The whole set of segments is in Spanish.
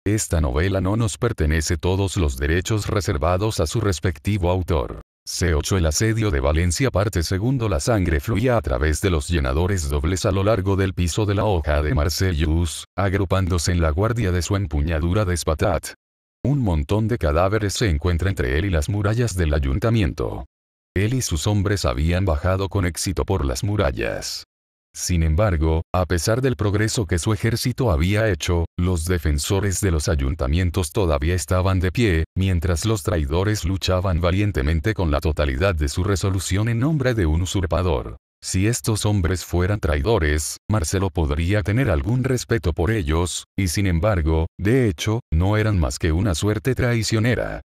Esta novela no nos pertenece, todos los derechos reservados a su respectivo autor. C8 El asedio de Valencia parte segundo. La sangre fluía a través de los llenadores dobles a lo largo del piso de la hoja de Marcellus, agrupándose en la guardia de su empuñadura de espatat. Un montón de cadáveres se encuentra entre él y las murallas del ayuntamiento. Él y sus hombres habían bajado con éxito por las murallas. Sin embargo, a pesar del progreso que su ejército había hecho, los defensores de los ayuntamientos todavía estaban de pie, mientras los traidores luchaban valientemente con la totalidad de su resolución en nombre de un usurpador. Si estos hombres fueran traidores, Marcelo podría tener algún respeto por ellos, y sin embargo, de hecho, no eran más que una suerte traicionera.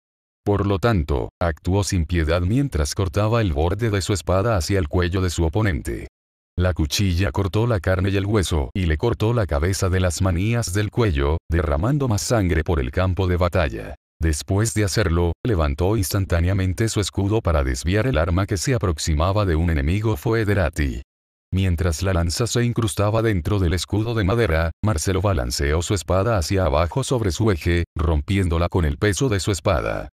Por lo tanto, actuó sin piedad mientras cortaba el borde de su espada hacia el cuello de su oponente. La cuchilla cortó la carne y el hueso y le cortó la cabeza de las manías del cuello, derramando más sangre por el campo de batalla. Después de hacerlo, levantó instantáneamente su escudo para desviar el arma que se aproximaba de un enemigo foederati. Mientras la lanza se incrustaba dentro del escudo de madera, Marcelo balanceó su espada hacia abajo sobre su eje, rompiéndola con el peso de su espada.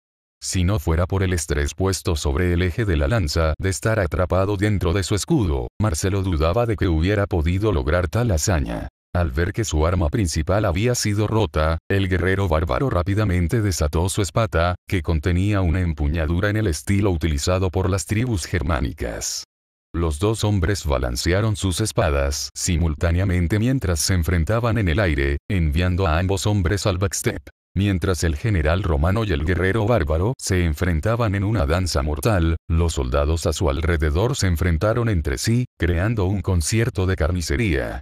Si no fuera por el estrés puesto sobre el eje de la lanza de estar atrapado dentro de su escudo, Marcelo dudaba de que hubiera podido lograr tal hazaña. Al ver que su arma principal había sido rota, el guerrero bárbaro rápidamente desató su espada, que contenía una empuñadura en el estilo utilizado por las tribus germánicas. Los dos hombres balancearon sus espadas simultáneamente mientras se enfrentaban en el aire, enviando a ambos hombres al backstep. Mientras el general romano y el guerrero bárbaro se enfrentaban en una danza mortal, los soldados a su alrededor se enfrentaron entre sí, creando un concierto de carnicería.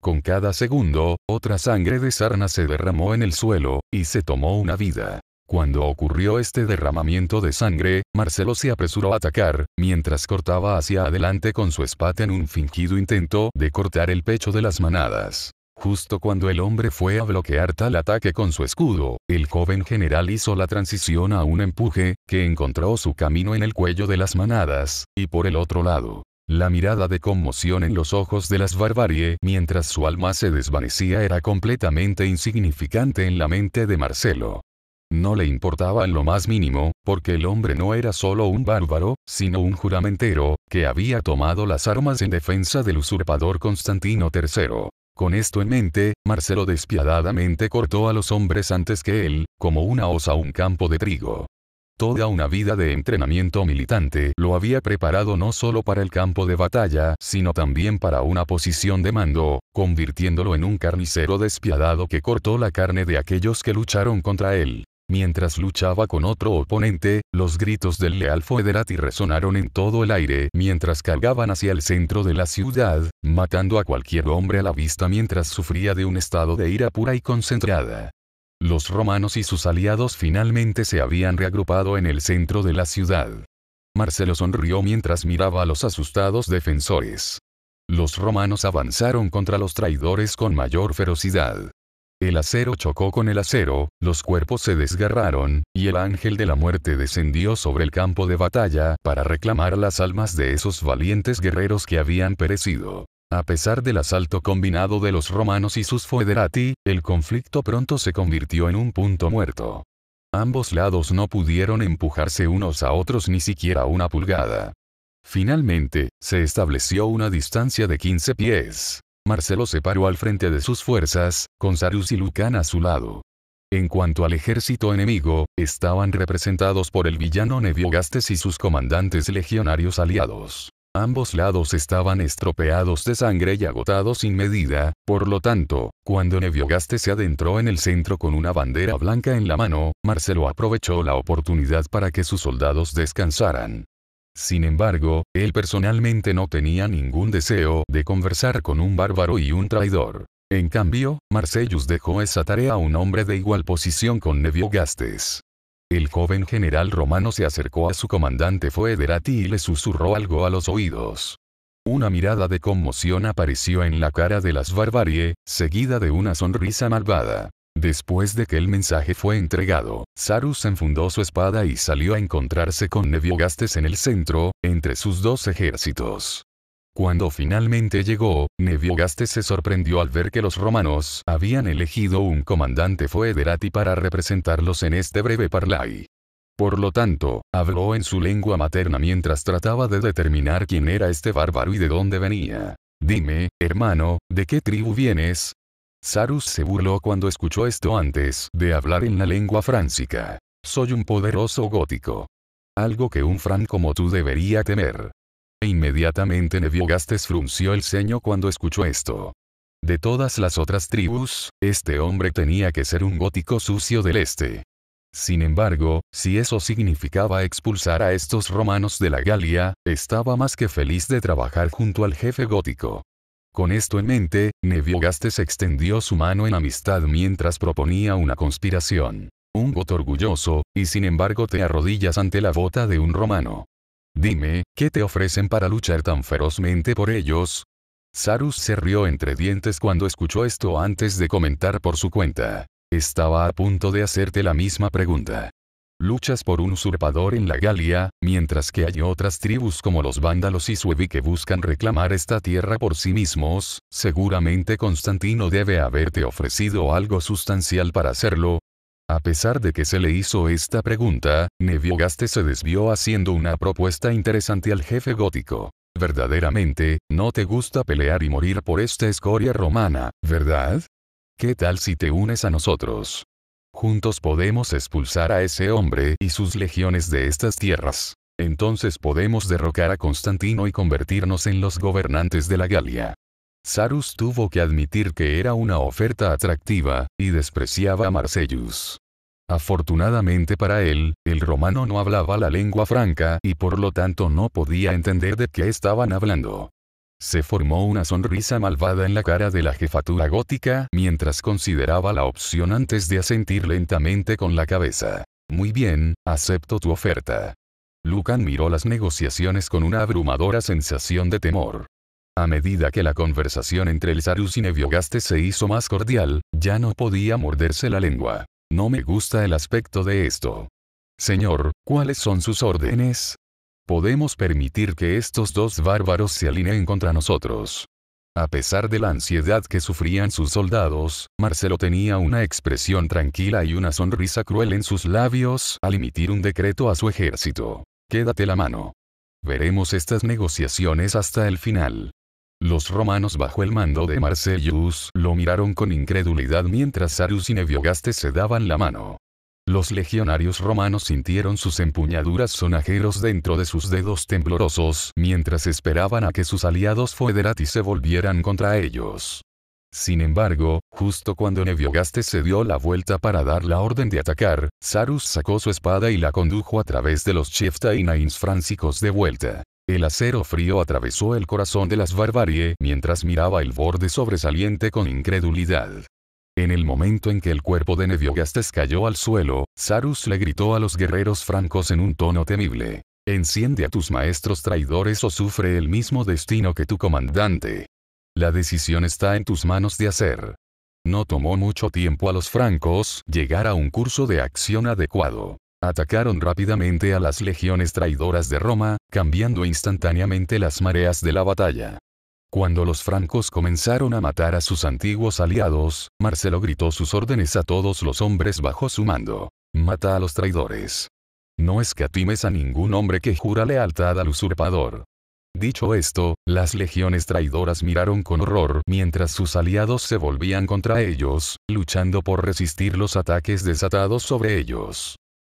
Con cada segundo, otra sangre de sarna se derramó en el suelo, y se tomó una vida. Cuando ocurrió este derramamiento de sangre, Marcelo se apresuró a atacar, mientras cortaba hacia adelante con su espada en un fingido intento de cortar el pecho de las manadas. Justo cuando el hombre fue a bloquear tal ataque con su escudo, el joven general hizo la transición a un empuje, que encontró su camino en el cuello de las manadas, y por el otro lado. La mirada de conmoción en los ojos de las barbarie mientras su alma se desvanecía era completamente insignificante en la mente de Marcelo. No le importaba en lo más mínimo, porque el hombre no era solo un bárbaro, sino un juramentero, que había tomado las armas en defensa del usurpador Constantino III. Con esto en mente, Marcelo despiadadamente cortó a los hombres antes que él, como una osa un campo de trigo. Toda una vida de entrenamiento militante lo había preparado no solo para el campo de batalla, sino también para una posición de mando, convirtiéndolo en un carnicero despiadado que cortó la carne de aquellos que lucharon contra él. Mientras luchaba con otro oponente, los gritos del leal foederati resonaron en todo el aire mientras cargaban hacia el centro de la ciudad, matando a cualquier hombre a la vista mientras sufría de un estado de ira pura y concentrada. Los romanos y sus aliados finalmente se habían reagrupado en el centro de la ciudad. Marcelo sonrió mientras miraba a los asustados defensores. Los romanos avanzaron contra los traidores con mayor ferocidad. El acero chocó con el acero, los cuerpos se desgarraron, y el ángel de la muerte descendió sobre el campo de batalla para reclamar las almas de esos valientes guerreros que habían perecido. A pesar del asalto combinado de los romanos y sus foederati, el conflicto pronto se convirtió en un punto muerto. Ambos lados no pudieron empujarse unos a otros ni siquiera una pulgada. Finalmente, se estableció una distancia de 15 pies. Marcelo se paró al frente de sus fuerzas, con Sarus y Lucan a su lado. En cuanto al ejército enemigo, estaban representados por el villano Nebiogastes y sus comandantes legionarios aliados. Ambos lados estaban estropeados de sangre y agotados sin medida, por lo tanto, cuando Nebiogastes se adentró en el centro con una bandera blanca en la mano, Marcelo aprovechó la oportunidad para que sus soldados descansaran. Sin embargo, él personalmente no tenía ningún deseo de conversar con un bárbaro y un traidor. En cambio, Marcellus dejó esa tarea a un hombre de igual posición con Nebiogastes. El joven general romano se acercó a su comandante foederati y le susurró algo a los oídos. Una mirada de conmoción apareció en la cara de las barbarie, seguida de una sonrisa malvada. Después de que el mensaje fue entregado, Sarus enfundó su espada y salió a encontrarse con Nebiogastes en el centro, entre sus dos ejércitos. Cuando finalmente llegó, Nebiogastes se sorprendió al ver que los romanos habían elegido un comandante foederati para representarlos en este breve parlay. Por lo tanto, habló en su lengua materna mientras trataba de determinar quién era este bárbaro y de dónde venía. Dime, hermano, ¿de qué tribu vienes? Sarus se burló cuando escuchó esto antes de hablar en la lengua fráncica. Soy un poderoso gótico. Algo que un fran como tú debería temer. E inmediatamente Nebiogastes frunció el ceño cuando escuchó esto. De todas las otras tribus, este hombre tenía que ser un gótico sucio del este. Sin embargo, si eso significaba expulsar a estos romanos de la Galia, estaba más que feliz de trabajar junto al jefe gótico. Con esto en mente, Nebiogastes extendió su mano en amistad mientras proponía una conspiración. Un goto orgulloso, y sin embargo te arrodillas ante la bota de un romano. Dime, ¿qué te ofrecen para luchar tan ferozmente por ellos? Sarus se rió entre dientes cuando escuchó esto antes de comentar por su cuenta. Estaba a punto de hacerte la misma pregunta. Luchas por un usurpador en la Galia, mientras que hay otras tribus como los vándalos y suevi que buscan reclamar esta tierra por sí mismos, seguramente Constantino debe haberte ofrecido algo sustancial para hacerlo. A pesar de que se le hizo esta pregunta, Nebiogastes se desvió haciendo una propuesta interesante al jefe gótico. Verdaderamente, no te gusta pelear y morir por esta escoria romana, ¿verdad? ¿Qué tal si te unes a nosotros? Juntos podemos expulsar a ese hombre y sus legiones de estas tierras. Entonces podemos derrocar a Constantino y convertirnos en los gobernantes de la Galia. Sarus tuvo que admitir que era una oferta atractiva, y despreciaba a Marcellus. Afortunadamente para él, el romano no hablaba la lengua franca y por lo tanto no podía entender de qué estaban hablando. Se formó una sonrisa malvada en la cara de la jefatura gótica mientras consideraba la opción antes de asentir lentamente con la cabeza. Muy bien, acepto tu oferta. Lucan miró las negociaciones con una abrumadora sensación de temor. A medida que la conversación entre el Sarus y Nebiogastes se hizo más cordial, ya no podía morderse la lengua. No me gusta el aspecto de esto. Señor, ¿cuáles son sus órdenes? Podemos permitir que estos dos bárbaros se alineen contra nosotros. A pesar de la ansiedad que sufrían sus soldados, Marcelo tenía una expresión tranquila y una sonrisa cruel en sus labios al emitir un decreto a su ejército. Quédate la mano. Veremos estas negociaciones hasta el final. Los romanos bajo el mando de Marcellus lo miraron con incredulidad mientras Sarus y Nebiogastes se daban la mano. Los legionarios romanos sintieron sus empuñaduras sonajeros dentro de sus dedos temblorosos mientras esperaban a que sus aliados foederati se volvieran contra ellos. Sin embargo, justo cuando Nebiogastes se dio la vuelta para dar la orden de atacar, Sarus sacó su espada y la condujo a través de los Chieftains fráncicos de vuelta. El acero frío atravesó el corazón de las barbarie mientras miraba el borde sobresaliente con incredulidad. En el momento en que el cuerpo de Nebiogastes cayó al suelo, Sarus le gritó a los guerreros francos en un tono temible. Enciende a tus maestros traidores o sufre el mismo destino que tu comandante. La decisión está en tus manos de hacer. No tomó mucho tiempo a los francos llegar a un curso de acción adecuado. Atacaron rápidamente a las legiones traidoras de Roma, cambiando instantáneamente las mareas de la batalla. Cuando los francos comenzaron a matar a sus antiguos aliados, Marcelo gritó sus órdenes a todos los hombres bajo su mando. Mata a los traidores. No escatimes a ningún hombre que jura lealtad al usurpador. Dicho esto, las legiones traidoras miraron con horror mientras sus aliados se volvían contra ellos, luchando por resistir los ataques desatados sobre ellos.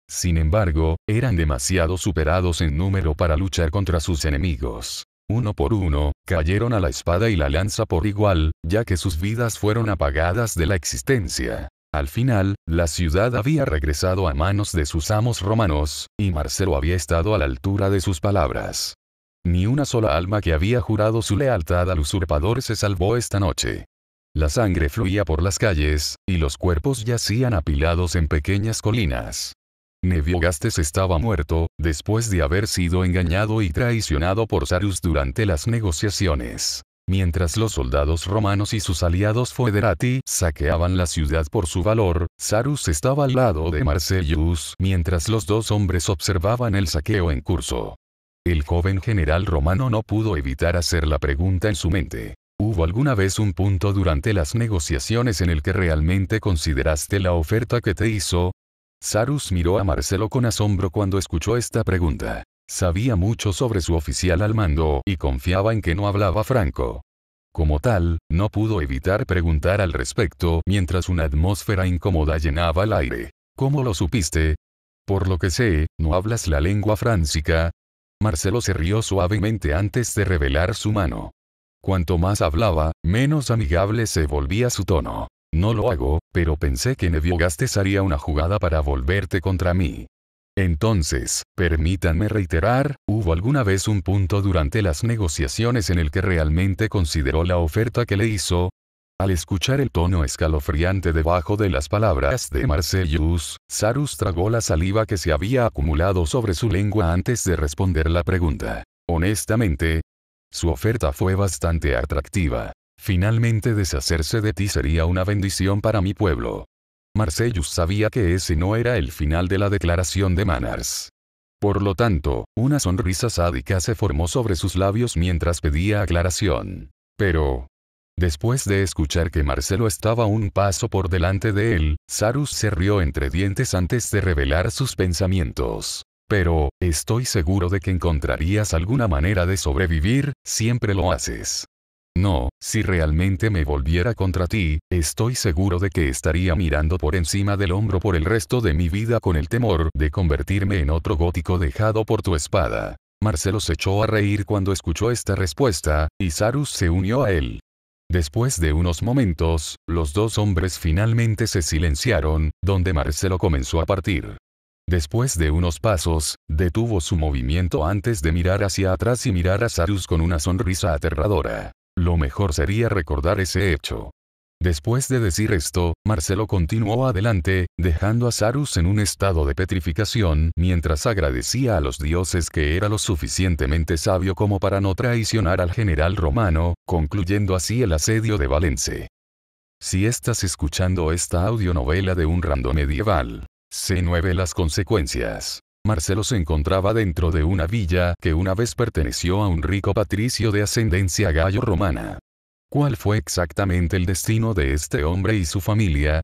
Sin embargo, eran demasiado superados en número para luchar contra sus enemigos. Uno por uno, cayeron a la espada y la lanza por igual, ya que sus vidas fueron apagadas de la existencia. Al final, la ciudad había regresado a manos de sus amos romanos, y Marcelo había estado a la altura de sus palabras. Ni una sola alma que había jurado su lealtad al usurpador se salvó esta noche. La sangre fluía por las calles, y los cuerpos yacían apilados en pequeñas colinas. Nebiogastes estaba muerto, después de haber sido engañado y traicionado por Sarus durante las negociaciones. Mientras los soldados romanos y sus aliados foederati saqueaban la ciudad por su valor, Sarus estaba al lado de Marcellus mientras los dos hombres observaban el saqueo en curso. El joven general romano no pudo evitar hacer la pregunta en su mente. ¿Hubo alguna vez un punto durante las negociaciones en el que realmente consideraste la oferta que te hizo? Sarus miró a Marcelo con asombro cuando escuchó esta pregunta. Sabía mucho sobre su oficial al mando y confiaba en que no hablaba franco. Como tal, no pudo evitar preguntar al respecto mientras una atmósfera incómoda llenaba el aire. ¿Cómo lo supiste? Por lo que sé, ¿no hablas la lengua fráncica? Marcelo se rió suavemente antes de revelar su mano. Cuanto más hablaba, menos amigable se volvía su tono. No lo hago, pero pensé que Neviogastes haría una jugada para volverte contra mí. Entonces, permítanme reiterar, ¿hubo alguna vez un punto durante las negociaciones en el que realmente consideró la oferta que le hizo? Al escuchar el tono escalofriante debajo de las palabras de Marcellus, Sarus tragó la saliva que se había acumulado sobre su lengua antes de responder la pregunta. Honestamente, su oferta fue bastante atractiva. Finalmente deshacerse de ti sería una bendición para mi pueblo. Marcellus sabía que ese no era el final de la declaración de Manners. Por lo tanto, una sonrisa sádica se formó sobre sus labios mientras pedía aclaración. Pero, después de escuchar que Marcelo estaba un paso por delante de él, Sarus se rió entre dientes antes de revelar sus pensamientos. Pero, estoy seguro de que encontrarías alguna manera de sobrevivir, siempre lo haces. No, si realmente me volviera contra ti, estoy seguro de que estaría mirando por encima del hombro por el resto de mi vida con el temor de convertirme en otro gótico dejado por tu espada. Marcelo se echó a reír cuando escuchó esta respuesta, y Sarus se unió a él. Después de unos momentos, los dos hombres finalmente se silenciaron, donde Marcelo comenzó a partir. Después de unos pasos, detuvo su movimiento antes de mirar hacia atrás y mirar a Sarus con una sonrisa aterradora. Lo mejor sería recordar ese hecho. Después de decir esto, Marcelo continuó adelante, dejando a Sarus en un estado de petrificación mientras agradecía a los dioses que era lo suficientemente sabio como para no traicionar al general romano, concluyendo así el asedio de Valence. Si estás escuchando esta audionovela de un random medieval, C9 las consecuencias. Marcelo se encontraba dentro de una villa que una vez perteneció a un rico patricio de ascendencia gallo-romana. ¿Cuál fue exactamente el destino de este hombre y su familia?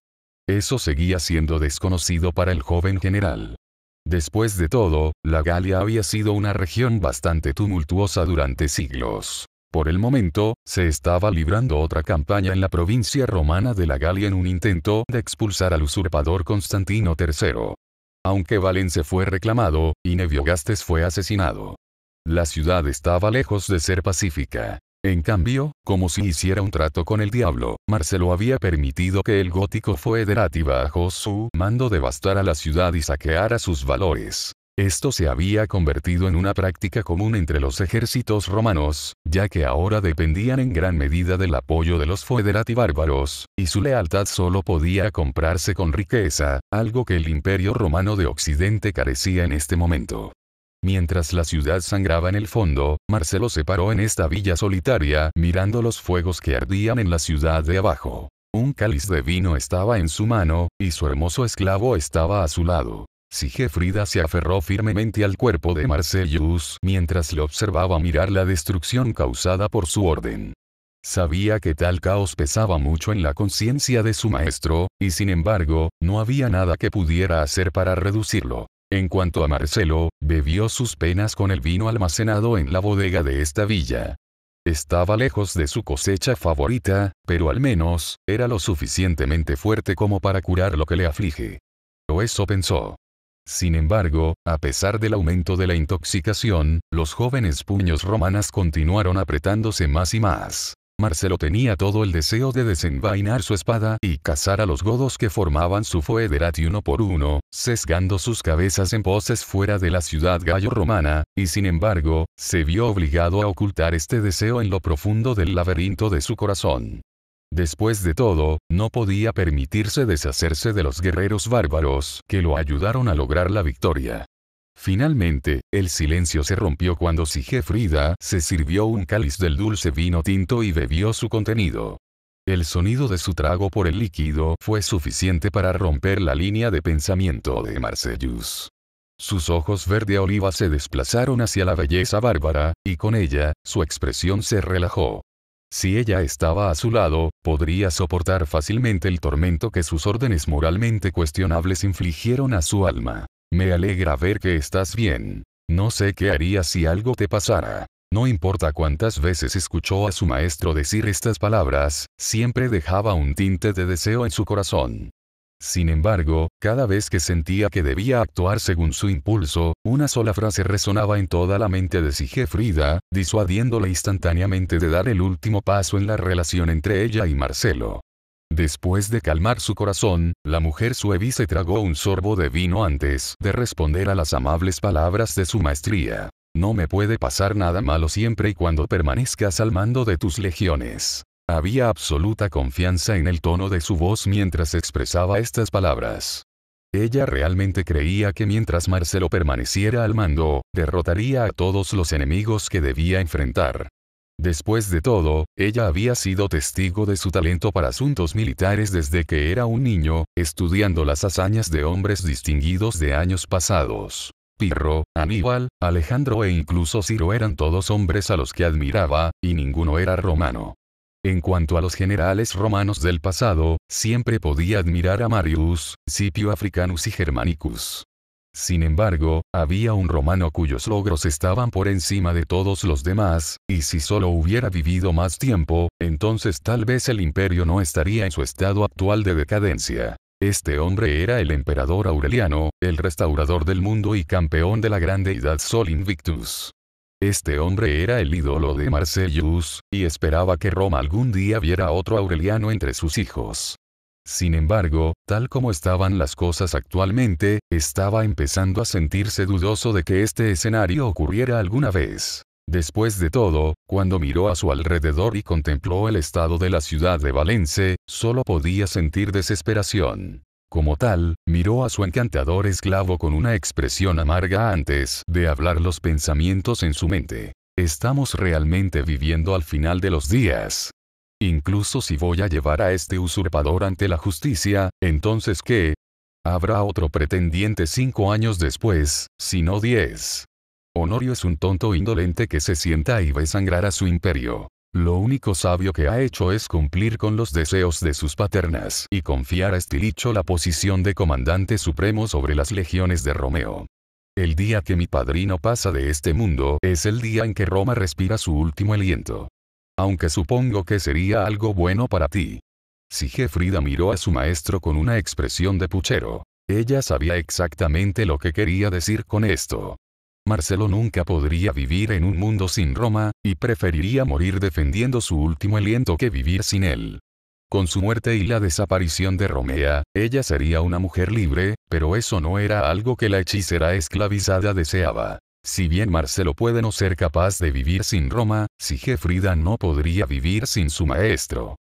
Eso seguía siendo desconocido para el joven general. Después de todo, la Galia había sido una región bastante tumultuosa durante siglos. Por el momento, se estaba librando otra campaña en la provincia romana de la Galia en un intento de expulsar al usurpador Constantino III. Aunque Valence fue reclamado, y Neviogastes fue asesinado. La ciudad estaba lejos de ser pacífica. En cambio, como si hiciera un trato con el diablo, Marcelo había permitido que el gótico Foederati bajo su mando devastara la ciudad y saqueara sus valores. Esto se había convertido en una práctica común entre los ejércitos romanos, ya que ahora dependían en gran medida del apoyo de los Foederati bárbaros, y su lealtad solo podía comprarse con riqueza, algo que el Imperio Romano de Occidente carecía en este momento. Mientras la ciudad sangraba en el fondo, Marcelo se paró en esta villa solitaria, mirando los fuegos que ardían en la ciudad de abajo. Un cáliz de vino estaba en su mano, y su hermoso esclavo estaba a su lado. Sigefrida se aferró firmemente al cuerpo de Marcellus mientras le observaba mirar la destrucción causada por su orden. Sabía que tal caos pesaba mucho en la conciencia de su maestro, y sin embargo, no había nada que pudiera hacer para reducirlo. En cuanto a Marcelo, bebió sus penas con el vino almacenado en la bodega de esta villa. Estaba lejos de su cosecha favorita, pero al menos, era lo suficientemente fuerte como para curar lo que le aflige. O eso pensó. Sin embargo, a pesar del aumento de la intoxicación, los jóvenes puños romanas continuaron apretándose más y más. Marcelo tenía todo el deseo de desenvainar su espada y cazar a los godos que formaban su Foederati uno por uno, sesgando sus cabezas en poses fuera de la ciudad gallo-romana, y sin embargo, se vio obligado a ocultar este deseo en lo profundo del laberinto de su corazón. Después de todo, no podía permitirse deshacerse de los guerreros bárbaros que lo ayudaron a lograr la victoria. Finalmente, el silencio se rompió cuando Sigefrida se sirvió un cáliz del dulce vino tinto y bebió su contenido. El sonido de su trago por el líquido fue suficiente para romper la línea de pensamiento de Marcellus. Sus ojos verde oliva se desplazaron hacia la belleza bárbara, y con ella, su expresión se relajó. Si ella estaba a su lado, podría soportar fácilmente el tormento que sus órdenes moralmente cuestionables infligieron a su alma. Me alegra ver que estás bien. No sé qué harías si algo te pasara. No importa cuántas veces escuchó a su maestro decir estas palabras, siempre dejaba un tinte de deseo en su corazón. Sin embargo, cada vez que sentía que debía actuar según su impulso, una sola frase resonaba en toda la mente de Sigefrida, disuadiéndole instantáneamente de dar el último paso en la relación entre ella y Marcelo. Después de calmar su corazón, la mujer suevi se tragó un sorbo de vino antes de responder a las amables palabras de su maestría. No me puede pasar nada malo siempre y cuando permanezcas al mando de tus legiones. Había absoluta confianza en el tono de su voz mientras expresaba estas palabras. Ella realmente creía que mientras Marcelo permaneciera al mando, derrotaría a todos los enemigos que debía enfrentar. Después de todo, ella había sido testigo de su talento para asuntos militares desde que era un niño, estudiando las hazañas de hombres distinguidos de años pasados. Pirro, Aníbal, Alejandro e incluso Ciro eran todos hombres a los que admiraba, y ninguno era romano. En cuanto a los generales romanos del pasado, siempre podía admirar a Marius, Scipio Africanus y Germanicus. Sin embargo, había un romano cuyos logros estaban por encima de todos los demás, y si solo hubiera vivido más tiempo, entonces tal vez el imperio no estaría en su estado actual de decadencia. Este hombre era el emperador Aureliano, el restaurador del mundo y campeón de la gran deidad Sol Invictus. Este hombre era el ídolo de Marcellus, y esperaba que Roma algún día viera otro Aureliano entre sus hijos. Sin embargo, tal como estaban las cosas actualmente, estaba empezando a sentirse dudoso de que este escenario ocurriera alguna vez. Después de todo, cuando miró a su alrededor y contempló el estado de la ciudad de Valence, solo podía sentir desesperación. Como tal, miró a su encantador esclavo con una expresión amarga antes de hablar los pensamientos en su mente. ¿Estamos realmente viviendo al final de los días? Incluso si voy a llevar a este usurpador ante la justicia, ¿entonces qué? Habrá otro pretendiente 5 años después, si no 10. Honorio es un tonto indolente que se sienta y ve sangrar a su imperio. Lo único sabio que ha hecho es cumplir con los deseos de sus paternas y confiar a Stilicho la posición de comandante supremo sobre las legiones de Romeo. El día que mi padrino pasa de este mundo es el día en que Roma respira su último aliento. Aunque supongo que sería algo bueno para ti. Sigefrida miró a su maestro con una expresión de puchero. Ella sabía exactamente lo que quería decir con esto. Marcelo nunca podría vivir en un mundo sin Roma, y preferiría morir defendiendo su último aliento que vivir sin él. Con su muerte y la desaparición de Romea, ella sería una mujer libre, pero eso no era algo que la hechicera esclavizada deseaba. Si bien Marcelo puede no ser capaz de vivir sin Roma, Sigefrida no podría vivir sin su maestro.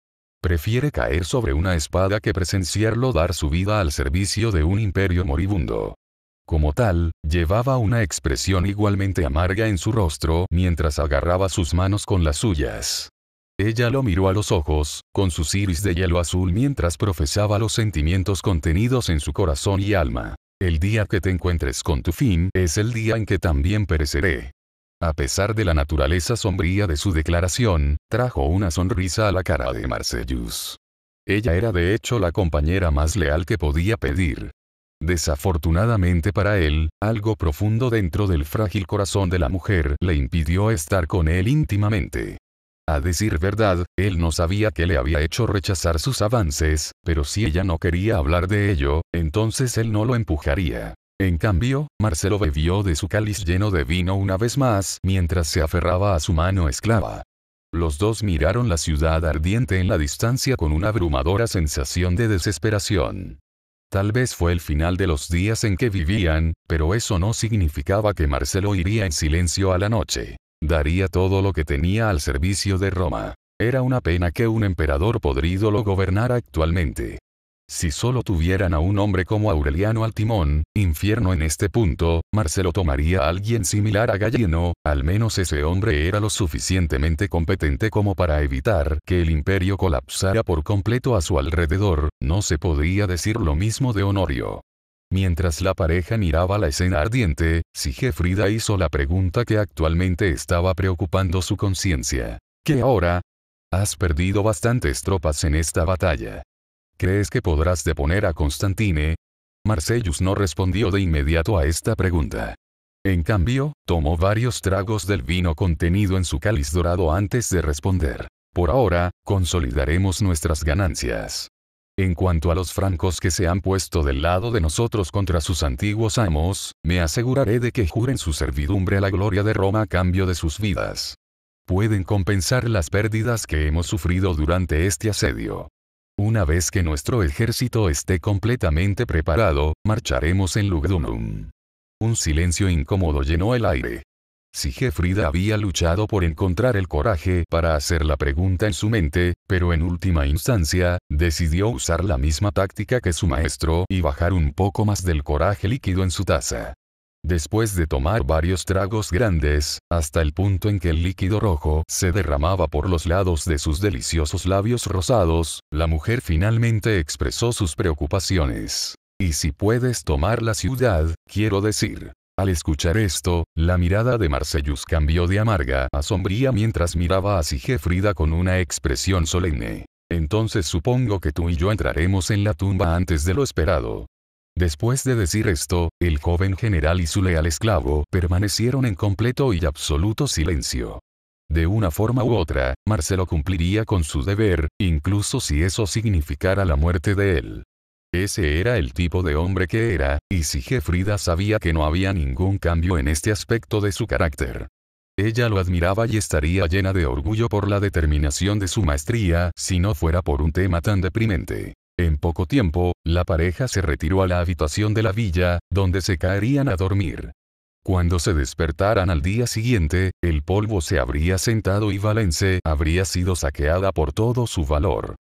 Prefiere caer sobre una espada que presenciarlo dar su vida al servicio de un imperio moribundo. Como tal, llevaba una expresión igualmente amarga en su rostro mientras agarraba sus manos con las suyas. Ella lo miró a los ojos, con sus iris de hielo azul mientras profesaba los sentimientos contenidos en su corazón y alma. El día que te encuentres con tu fin es el día en que también pereceré. A pesar de la naturaleza sombría de su declaración, trajo una sonrisa a la cara de Marcellus. Ella era de hecho la compañera más leal que podía pedir. Desafortunadamente para él, algo profundo dentro del frágil corazón de la mujer le impidió estar con él íntimamente. A decir verdad, él no sabía qué le había hecho rechazar sus avances, pero si ella no quería hablar de ello, entonces él no lo empujaría. En cambio, Marcelo bebió de su cáliz lleno de vino una vez más mientras se aferraba a su mano esclava. Los dos miraron la ciudad ardiente en la distancia con una abrumadora sensación de desesperación. Tal vez fue el final de los días en que vivían, pero eso no significaba que Marcelo iría en silencio a la noche. Daría todo lo que tenía al servicio de Roma. Era una pena que un emperador podrido lo gobernara actualmente. Si solo tuvieran a un hombre como Aureliano al timón, infierno en este punto, Marcelo tomaría a alguien similar a Galleno, al menos ese hombre era lo suficientemente competente como para evitar que el imperio colapsara por completo a su alrededor. No se podía decir lo mismo de Honorio. Mientras la pareja miraba la escena ardiente, Sigefrida hizo la pregunta que actualmente estaba preocupando su conciencia. ¿Qué ahora? Has perdido bastantes tropas en esta batalla. ¿Crees que podrás deponer a Constantine? Marcellus no respondió de inmediato a esta pregunta. En cambio, tomó varios tragos del vino contenido en su cáliz dorado antes de responder. Por ahora, consolidaremos nuestras ganancias. En cuanto a los francos que se han puesto del lado de nosotros contra sus antiguos amos, me aseguraré de que juren su servidumbre a la gloria de Roma a cambio de sus vidas. Pueden compensar las pérdidas que hemos sufrido durante este asedio. Una vez que nuestro ejército esté completamente preparado, marcharemos en Lugdunum. Un silencio incómodo llenó el aire. Sigefrida había luchado por encontrar el coraje para hacer la pregunta en su mente, pero en última instancia, decidió usar la misma táctica que su maestro y bajar un poco más del coraje líquido en su taza. Después de tomar varios tragos grandes, hasta el punto en que el líquido rojo se derramaba por los lados de sus deliciosos labios rosados, la mujer finalmente expresó sus preocupaciones. «¿Y si puedes tomar la ciudad, quiero decir?» Al escuchar esto, la mirada de Marcellus cambió de amarga a sombría mientras miraba a Sigefrida con una expresión solemne. «Entonces supongo que tú y yo entraremos en la tumba antes de lo esperado». Después de decir esto, el joven general y su leal esclavo permanecieron en completo y absoluto silencio. De una forma u otra, Marcelo cumpliría con su deber, incluso si eso significara la muerte de él. Ese era el tipo de hombre que era, y Sigefrida sabía que no había ningún cambio en este aspecto de su carácter. Ella lo admiraba y estaría llena de orgullo por la determinación de su maestría, si no fuera por un tema tan deprimente. En poco tiempo, la pareja se retiró a la habitación de la villa, donde se caerían a dormir. Cuando se despertaran al día siguiente, el polvo se habría sentado y Valence habría sido saqueada por todo su valor.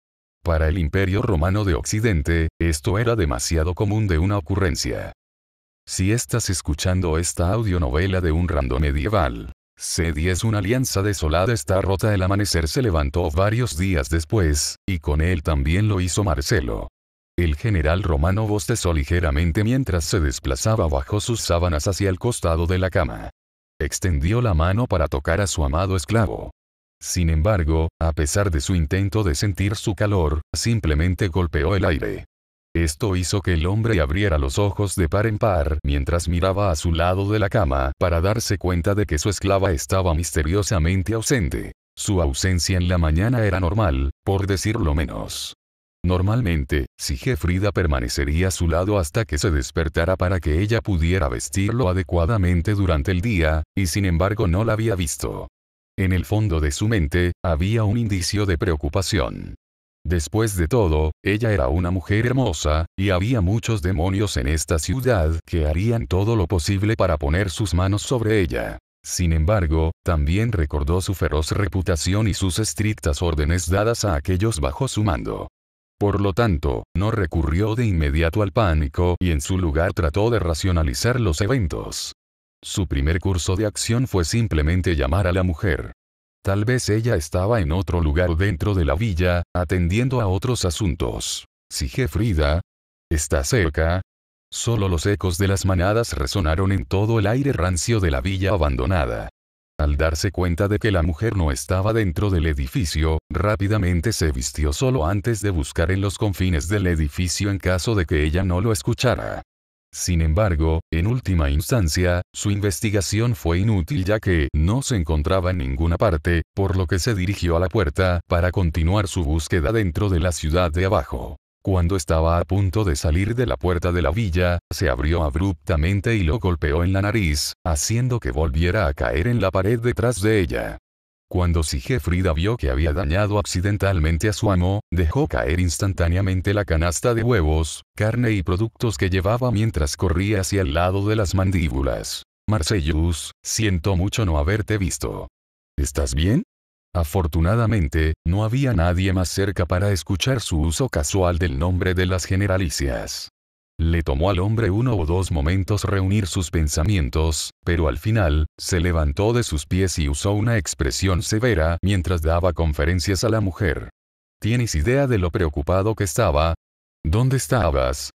Para el Imperio Romano de Occidente, esto era demasiado común de una ocurrencia. Si estás escuchando esta audionovela de un random medieval, C10 una alianza desolada está rota. El amanecer se levantó varios días después, y con él también lo hizo Marcelo. El general romano bostezó ligeramente mientras se desplazaba bajo sus sábanas hacia el costado de la cama. Extendió la mano para tocar a su amado esclavo. Sin embargo, a pesar de su intento de sentir su calor, simplemente golpeó el aire. Esto hizo que el hombre abriera los ojos de par en par mientras miraba a su lado de la cama para darse cuenta de que su esclava estaba misteriosamente ausente. Su ausencia en la mañana era normal, por decirlo menos. Normalmente, Sigefrida permanecería a su lado hasta que se despertara para que ella pudiera vestirlo adecuadamente durante el día, y sin embargo no la había visto. En el fondo de su mente, había un indicio de preocupación. Después de todo, ella era una mujer hermosa, y había muchos demonios en esta ciudad que harían todo lo posible para poner sus manos sobre ella. Sin embargo, también recordó su feroz reputación y sus estrictas órdenes dadas a aquellos bajo su mando. Por lo tanto, no recurrió de inmediato al pánico y en su lugar trató de racionalizar los eventos. Su primer curso de acción fue simplemente llamar a la mujer. Tal vez ella estaba en otro lugar dentro de la villa, atendiendo a otros asuntos. Sigefrida, ¿está cerca? Solo los ecos de las manadas resonaron en todo el aire rancio de la villa abandonada. Al darse cuenta de que la mujer no estaba dentro del edificio, rápidamente se vistió solo antes de buscar en los confines del edificio en caso de que ella no lo escuchara. Sin embargo, en última instancia, su investigación fue inútil ya que no se encontraba en ninguna parte, por lo que se dirigió a la puerta para continuar su búsqueda dentro de la ciudad de abajo. Cuando estaba a punto de salir de la puerta de la villa, se abrió abruptamente y lo golpeó en la nariz, haciendo que volviera a caer en la pared detrás de ella. Cuando Sigefrida vio que había dañado accidentalmente a su amo, dejó caer instantáneamente la canasta de huevos, carne y productos que llevaba mientras corría hacia el lado de las mandíbulas. Marcellus, siento mucho no haberte visto. ¿Estás bien? Afortunadamente, no había nadie más cerca para escuchar su uso casual del nombre de las generalicias. Le tomó al hombre 1 o 2 momentos reunir sus pensamientos, pero al final, se levantó de sus pies y usó una expresión severa mientras daba conferencias a la mujer. ¿Tienes idea de lo preocupado que estaba? ¿Dónde estabas?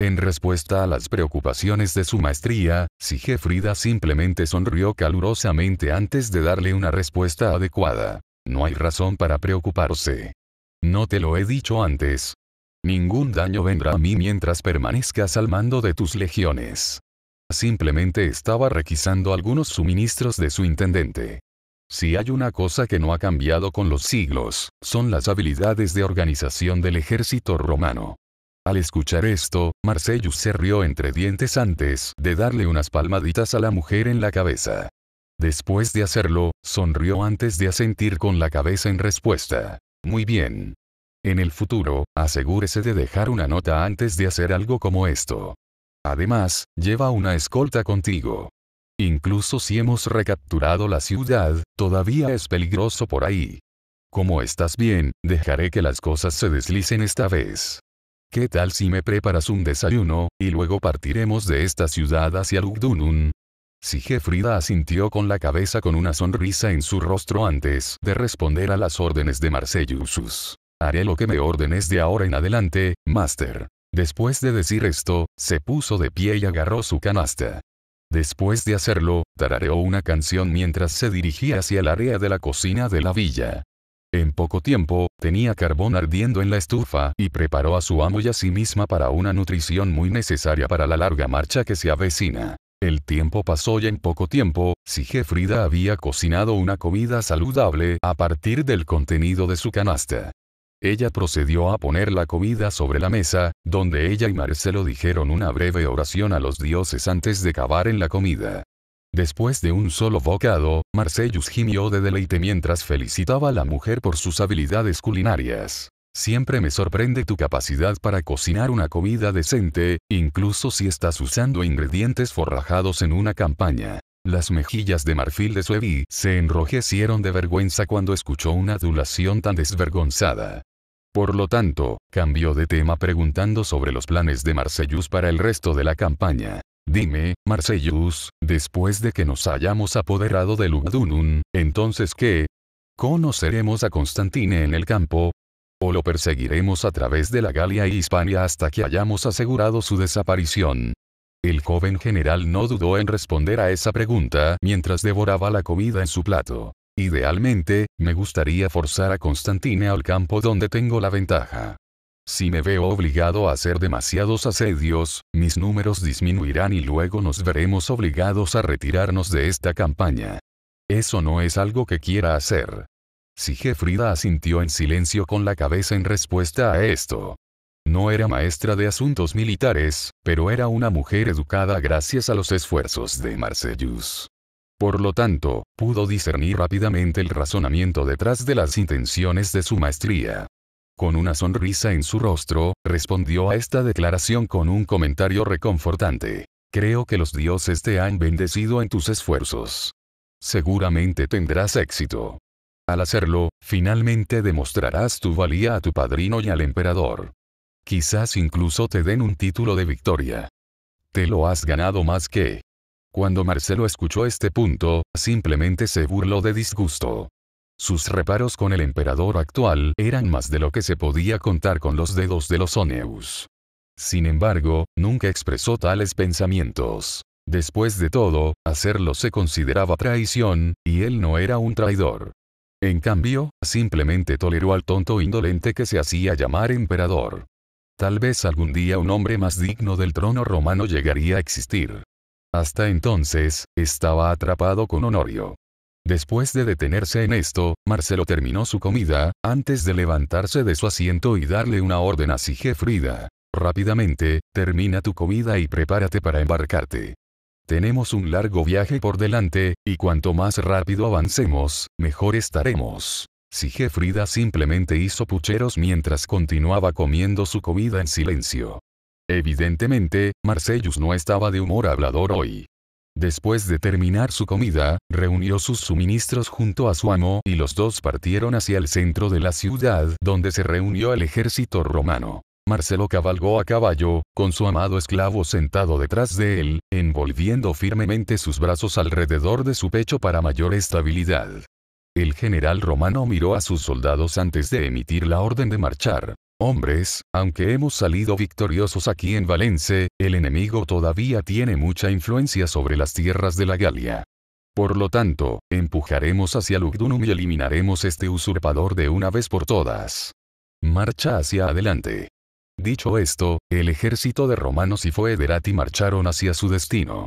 En respuesta a las preocupaciones de su maestría, Sigefrida simplemente sonrió calurosamente antes de darle una respuesta adecuada. No hay razón para preocuparse. ¿No te lo he dicho antes? Ningún daño vendrá a mí mientras permanezcas al mando de tus legiones. Simplemente estaba requisando algunos suministros de su intendente. Si hay una cosa que no ha cambiado con los siglos, son las habilidades de organización del ejército romano. Al escuchar esto, Marcellus se rió entre dientes antes de darle unas palmaditas a la mujer en la cabeza. Después de hacerlo, sonrió antes de asentir con la cabeza en respuesta. Muy bien. En el futuro, asegúrese de dejar una nota antes de hacer algo como esto. Además, lleva una escolta contigo. Incluso si hemos recapturado la ciudad, todavía es peligroso por ahí. Como estás bien, dejaré que las cosas se deslicen esta vez. ¿Qué tal si me preparas un desayuno, y luego partiremos de esta ciudad hacia Lugdunum? Sigefrida asintió con la cabeza con una sonrisa en su rostro antes de responder a las órdenes de Marcellus. Haré lo que me ordenes de ahora en adelante, Master. Después de decir esto, se puso de pie y agarró su canasta. Después de hacerlo, tarareó una canción mientras se dirigía hacia el área de la cocina de la villa. En poco tiempo, tenía carbón ardiendo en la estufa y preparó a su amo y a sí misma para una nutrición muy necesaria para la larga marcha que se avecina. El tiempo pasó y en poco tiempo, Sigefrida había cocinado una comida saludable a partir del contenido de su canasta. Ella procedió a poner la comida sobre la mesa, donde ella y Marcelo dijeron una breve oración a los dioses antes de cavar en la comida. Después de un solo bocado, Marcellus gimió de deleite mientras felicitaba a la mujer por sus habilidades culinarias. Siempre me sorprende tu capacidad para cocinar una comida decente, incluso si estás usando ingredientes forrajados en una campaña. Las mejillas de marfil de Suevi se enrojecieron de vergüenza cuando escuchó una adulación tan desvergonzada. Por lo tanto, cambió de tema preguntando sobre los planes de Marcellus para el resto de la campaña. Dime, Marcellus, después de que nos hayamos apoderado de Lugdunum, ¿entonces qué? ¿Conoceremos a Constantine en el campo? ¿O lo perseguiremos a través de la Galia y Hispania hasta que hayamos asegurado su desaparición? El joven general no dudó en responder a esa pregunta mientras devoraba la comida en su plato. Idealmente, me gustaría forzar a Constantine al campo donde tengo la ventaja. Si me veo obligado a hacer demasiados asedios, mis números disminuirán y luego nos veremos obligados a retirarnos de esta campaña. Eso no es algo que quiera hacer. Sigefrida asintió en silencio con la cabeza en respuesta a esto. No era maestra de asuntos militares, pero era una mujer educada gracias a los esfuerzos de Marcellus. Por lo tanto, pudo discernir rápidamente el razonamiento detrás de las intenciones de su maestría. Con una sonrisa en su rostro, respondió a esta declaración con un comentario reconfortante. Creo que los dioses te han bendecido en tus esfuerzos. Seguramente tendrás éxito. Al hacerlo, finalmente demostrarás tu valía a tu padrino y al emperador. Quizás incluso te den un título de victoria. Te lo has ganado más que... Cuando Marcelo escuchó este punto, simplemente se burló de disgusto. Sus reparos con el emperador actual eran más de lo que se podía contar con los dedos de los Oneus. Sin embargo, nunca expresó tales pensamientos. Después de todo, hacerlo se consideraba traición, y él no era un traidor. En cambio, simplemente toleró al tonto indolente que se hacía llamar emperador. Tal vez algún día un hombre más digno del trono romano llegaría a existir. Hasta entonces, estaba atrapado con Honorio. Después de detenerse en esto, Marcelo terminó su comida, antes de levantarse de su asiento y darle una orden a Sigefrida. Rápidamente, termina tu comida y prepárate para embarcarte. Tenemos un largo viaje por delante, y cuanto más rápido avancemos, mejor estaremos. Sigefrida simplemente hizo pucheros mientras continuaba comiendo su comida en silencio. Evidentemente, Marcellus no estaba de humor hablador hoy. Después de terminar su comida, reunió sus suministros junto a su amo y los dos partieron hacia el centro de la ciudad donde se reunió el ejército romano. Marcelo cabalgó a caballo, con su amado esclavo sentado detrás de él, envolviendo firmemente sus brazos alrededor de su pecho para mayor estabilidad. El general romano miró a sus soldados antes de emitir la orden de marchar. Hombres, aunque hemos salido victoriosos aquí en Valence, el enemigo todavía tiene mucha influencia sobre las tierras de la Galia. Por lo tanto, empujaremos hacia Lugdunum y eliminaremos este usurpador de una vez por todas. Marcha hacia adelante. Dicho esto, el ejército de romanos y foederati marcharon hacia su destino.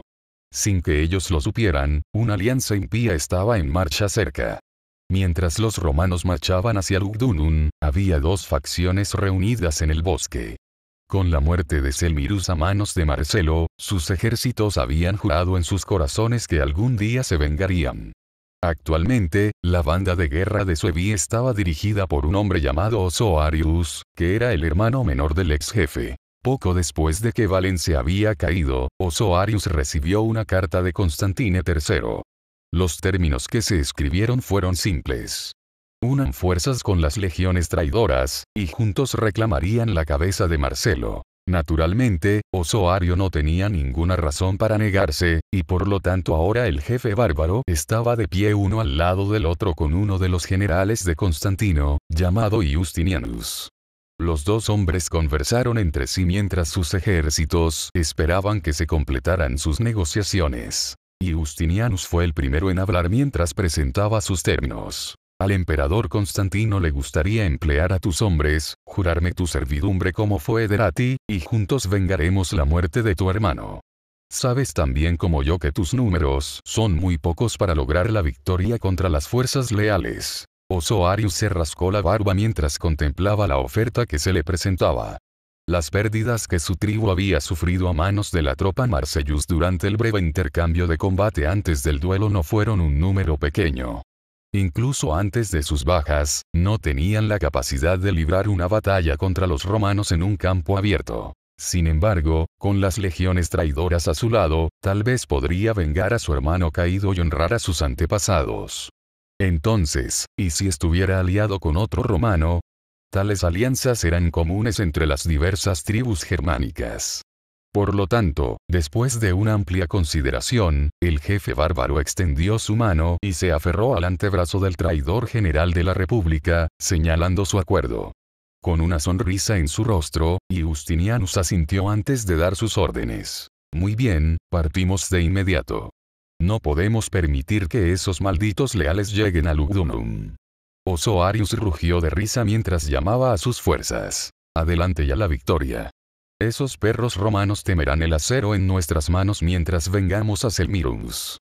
Sin que ellos lo supieran, una alianza impía estaba en marcha cerca. Mientras los romanos marchaban hacia Lugdunum, había dos facciones reunidas en el bosque. Con la muerte de Selmirus a manos de Marcelo, sus ejércitos habían jurado en sus corazones que algún día se vengarían. Actualmente, la banda de guerra de Suevi estaba dirigida por un hombre llamado Osoarius, que era el hermano menor del ex jefe. Poco después de que Valence había caído, Osoarius recibió una carta de Constantine III. Los términos que se escribieron fueron simples. Unan fuerzas con las legiones traidoras, y juntos reclamarían la cabeza de Marcelo. Naturalmente, Osoario no tenía ninguna razón para negarse, y por lo tanto ahora el jefe bárbaro estaba de pie uno al lado del otro con uno de los generales de Constantino, llamado Justinianus. Los dos hombres conversaron entre sí mientras sus ejércitos esperaban que se completaran sus negociaciones. Justinianus fue el primero en hablar mientras presentaba sus términos. Al emperador Constantino le gustaría emplear a tus hombres, jurarme tu servidumbre como foederati, y juntos vengaremos la muerte de tu hermano. Sabes tan bien como yo que tus números son muy pocos para lograr la victoria contra las fuerzas leales. Osoarius se rascó la barba mientras contemplaba la oferta que se le presentaba. Las pérdidas que su tribu había sufrido a manos de la tropa Marcellus durante el breve intercambio de combate antes del duelo no fueron un número pequeño. Incluso antes de sus bajas, no tenían la capacidad de librar una batalla contra los romanos en un campo abierto. Sin embargo, con las legiones traidoras a su lado, tal vez podría vengar a su hermano caído y honrar a sus antepasados. Entonces, ¿y si estuviera aliado con otro romano? Tales alianzas eran comunes entre las diversas tribus germánicas. Por lo tanto, después de una amplia consideración, el jefe bárbaro extendió su mano y se aferró al antebrazo del traidor general de la República, señalando su acuerdo. Con una sonrisa en su rostro, Justinianus asintió antes de dar sus órdenes. Muy bien, partimos de inmediato. No podemos permitir que esos malditos leales lleguen a Lugdunum. Osoarius rugió de risa mientras llamaba a sus fuerzas. Adelante y a la victoria. Esos perros romanos temerán el acero en nuestras manos mientras vengamos a Selmirus.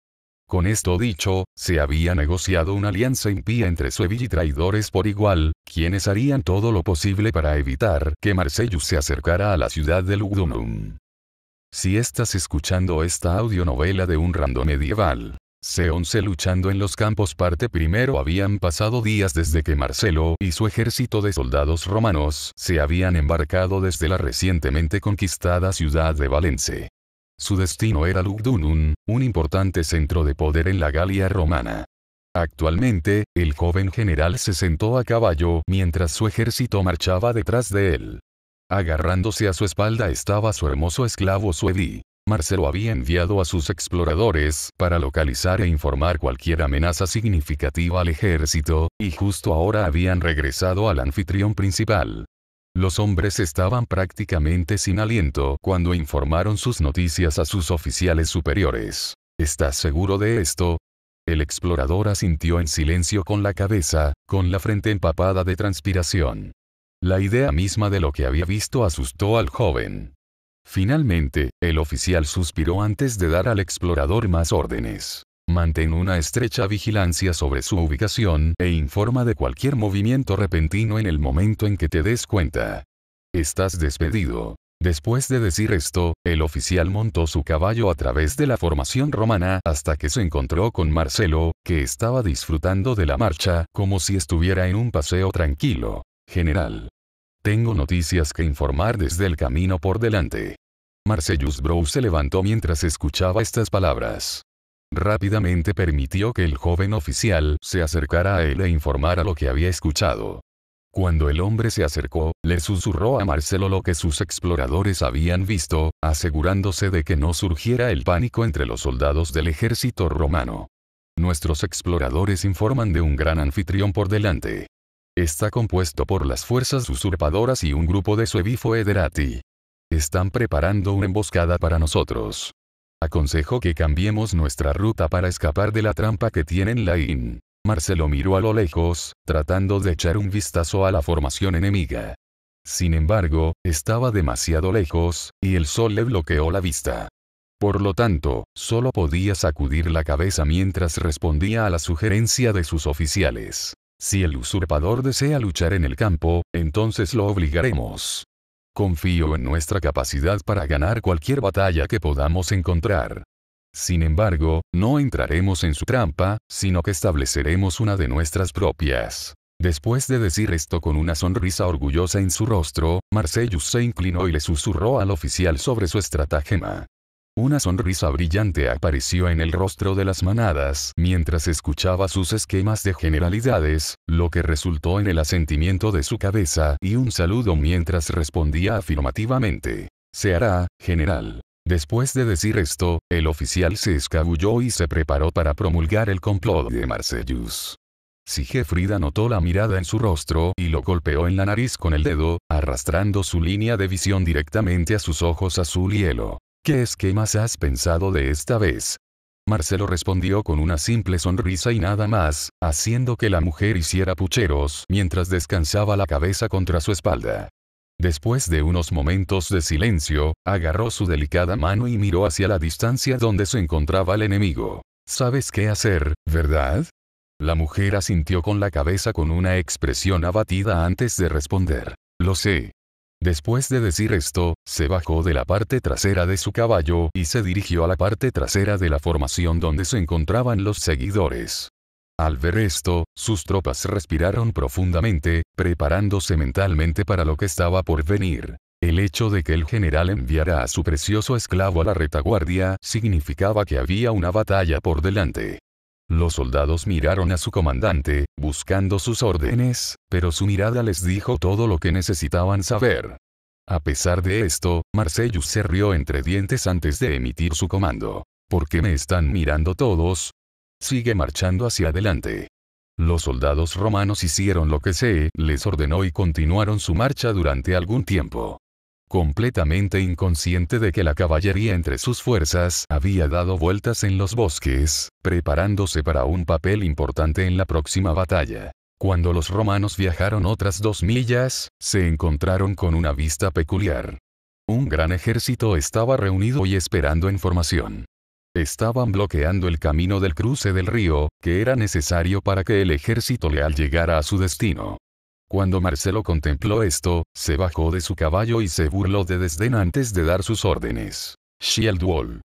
Con esto dicho, se había negociado una alianza impía entre Suevi y traidores por igual, quienes harían todo lo posible para evitar que Marcellus se acercara a la ciudad de Lugdunum. Si estás escuchando esta audionovela de un random medieval, C11 luchando en los campos parte primero. Habían pasado días desde que Marcelo y su ejército de soldados romanos se habían embarcado desde la recientemente conquistada ciudad de Valence. Su destino era Lugdunum, un importante centro de poder en la Galia romana. Actualmente, el joven general se sentó a caballo mientras su ejército marchaba detrás de él. Agarrándose a su espalda estaba su hermoso esclavo Suevi. Marcelo había enviado a sus exploradores para localizar e informar cualquier amenaza significativa al ejército, y justo ahora habían regresado al anfitrión principal. Los hombres estaban prácticamente sin aliento cuando informaron sus noticias a sus oficiales superiores. ¿Estás seguro de esto? El explorador asintió en silencio con la cabeza, con la frente empapada de transpiración. La idea misma de lo que había visto asustó al joven. Finalmente, el oficial suspiró antes de dar al explorador más órdenes. Mantén una estrecha vigilancia sobre su ubicación e informa de cualquier movimiento repentino en el momento en que te des cuenta. Estás despedido. Después de decir esto, el oficial montó su caballo a través de la formación romana hasta que se encontró con Marcelo, que estaba disfrutando de la marcha como si estuviera en un paseo tranquilo. General. Tengo noticias que informar desde el camino por delante. Marcellus Brough se levantó mientras escuchaba estas palabras. Rápidamente permitió que el joven oficial se acercara a él e informara lo que había escuchado. Cuando el hombre se acercó, le susurró a Marcelo lo que sus exploradores habían visto, asegurándose de que no surgiera el pánico entre los soldados del ejército romano. Nuestros exploradores informan de un gran anfitrión por delante. Está compuesto por las fuerzas usurpadoras y un grupo de Suevi Foederati. Están preparando una emboscada para nosotros. Aconsejo que cambiemos nuestra ruta para escapar de la trampa que tienen Lain. Marcelo miró a lo lejos, tratando de echar un vistazo a la formación enemiga. Sin embargo, estaba demasiado lejos, y el sol le bloqueó la vista. Por lo tanto, solo podía sacudir la cabeza mientras respondía a la sugerencia de sus oficiales. Si el usurpador desea luchar en el campo, entonces lo obligaremos. Confío en nuestra capacidad para ganar cualquier batalla que podamos encontrar. Sin embargo, no entraremos en su trampa, sino que estableceremos una de nuestras propias. Después de decir esto con una sonrisa orgullosa en su rostro, Marcellus se inclinó y le susurró al oficial sobre su estratagema. Una sonrisa brillante apareció en el rostro de las manadas mientras escuchaba sus esquemas de generalidades, lo que resultó en el asentimiento de su cabeza y un saludo mientras respondía afirmativamente. Se hará, general. Después de decir esto, el oficial se escabulló y se preparó para promulgar el complot de Marcellus. Sigefrida notó la mirada en su rostro y lo golpeó en la nariz con el dedo, arrastrando su línea de visión directamente a sus ojos azul hielo. ¿Qué esquemas has pensado de esta vez? Marcelo respondió con una simple sonrisa y nada más, haciendo que la mujer hiciera pucheros mientras descansaba la cabeza contra su espalda. Después de unos momentos de silencio, agarró su delicada mano y miró hacia la distancia donde se encontraba el enemigo. ¿Sabes qué hacer, verdad? La mujer asintió con la cabeza con una expresión abatida antes de responder. Lo sé. Después de decir esto, se bajó de la parte trasera de su caballo y se dirigió a la parte trasera de la formación donde se encontraban los seguidores. Al ver esto, sus tropas respiraron profundamente, preparándose mentalmente para lo que estaba por venir. El hecho de que el general enviara a su precioso esclavo a la retaguardia significaba que había una batalla por delante. Los soldados miraron a su comandante, buscando sus órdenes, pero su mirada les dijo todo lo que necesitaban saber. A pesar de esto, Marcellus se rió entre dientes antes de emitir su comando. ¿Por qué me están mirando todos? Sigue marchando hacia adelante. Los soldados romanos hicieron lo que se les ordenó y continuaron su marcha durante algún tiempo. Completamente inconsciente de que la caballería entre sus fuerzas había dado vueltas en los bosques, preparándose para un papel importante en la próxima batalla. Cuando los romanos viajaron otras 2 millas, se encontraron con una vista peculiar. Un gran ejército estaba reunido y esperando en formación. Estaban bloqueando el camino del cruce del río, que era necesario para que el ejército leal llegara a su destino. Cuando Marcelo contempló esto, se bajó de su caballo y se burló de desdén antes de dar sus órdenes. Shield Wall.